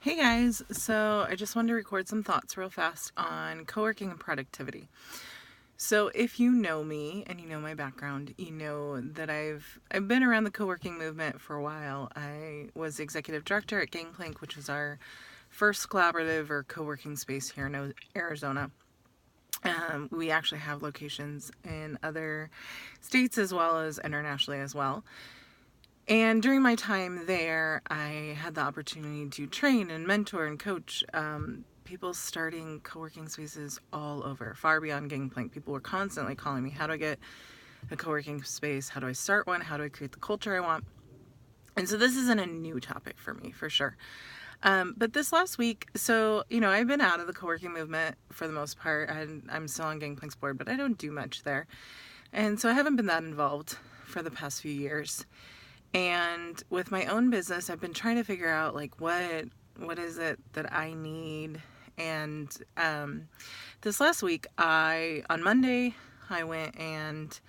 Hey guys, so I just wanted to record some thoughts real fast on coworking and productivity. So if you know me and you know my background, you know that I've been around the coworking movement for a while. I was the executive director at Gangplank, which was our first collaborative or coworking space here in Arizona. We actually have locations in other states as well as internationally as well. And during my time there, I had the opportunity to train and mentor and coach people starting co-working spaces all over, far beyond Gangplank. People were constantly calling me, how do I get a co-working space? How do I start one? How do I create the culture I want? And so this isn't a new topic for me, for sure. But this last week, I've been out of the co-working movement for the most part. I'm still on Gangplank's board, but I don't do much there. And so I haven't been that involved for the past few years. And with my own business, I've been trying to figure out like what is it that I need. And this last week, on Monday, I went and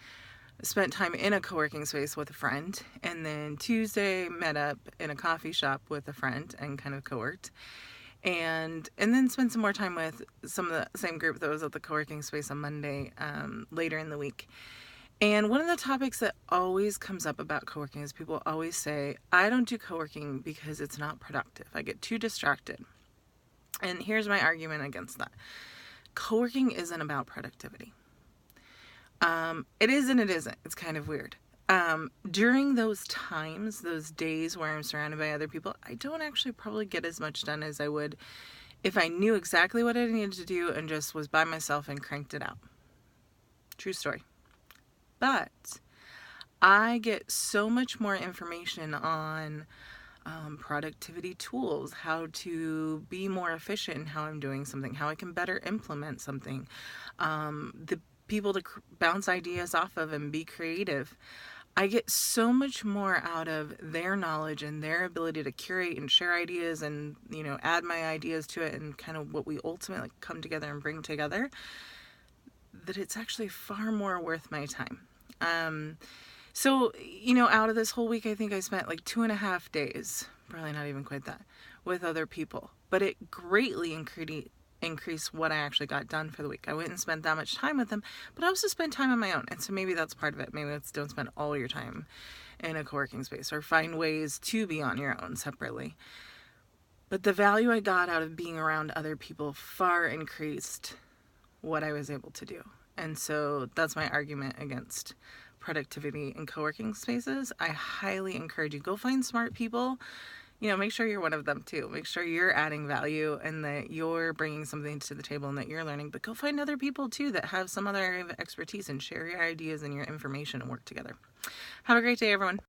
spent time in a co-working space with a friend, and then Tuesday met up in a coffee shop with a friend and kind of co-worked, and then spent some more time with some of the same group that was at the co-working space on Monday later in the week. And one of the topics that always comes up about co-working is people always say, I don't do co-working because it's not productive. I get too distracted. And here's my argument against that. Co-working isn't about productivity. It is and it isn't. It's kind of weird. During those times, those days where I'm surrounded by other people, I don't actually probably get as much done as I would if I knew exactly what I needed to do and just was by myself and cranked it out. True story. But I get so much more information on productivity tools, how to be more efficient in how I'm doing something, how I can better implement something, the people to bounce ideas off of and be creative. I get so much more out of their knowledge and their ability to curate and share ideas and, add my ideas to it and kind of what we ultimately come together and bring together, that it's actually far more worth my time. Out of this whole week, I think I spent like 2.5 days, probably not even quite that, with other people. But it greatly increased what I actually got done for the week. I went and spent that much time with them, but I also spent time on my own. And so maybe that's part of it. Maybe it's don't spend all your time in a co-working space, or find ways to be on your own separately. But the value I got out of being around other people far increased what I was able to do. And so that's my argument against productivity in co-working spaces. I highly encourage you, go find smart people. Make sure you're one of them too. Make sure you're adding value and that you're bringing something to the table and that you're learning. But go find other people too that have some other area of expertise and share your ideas and your information and work together. Have a great day, everyone.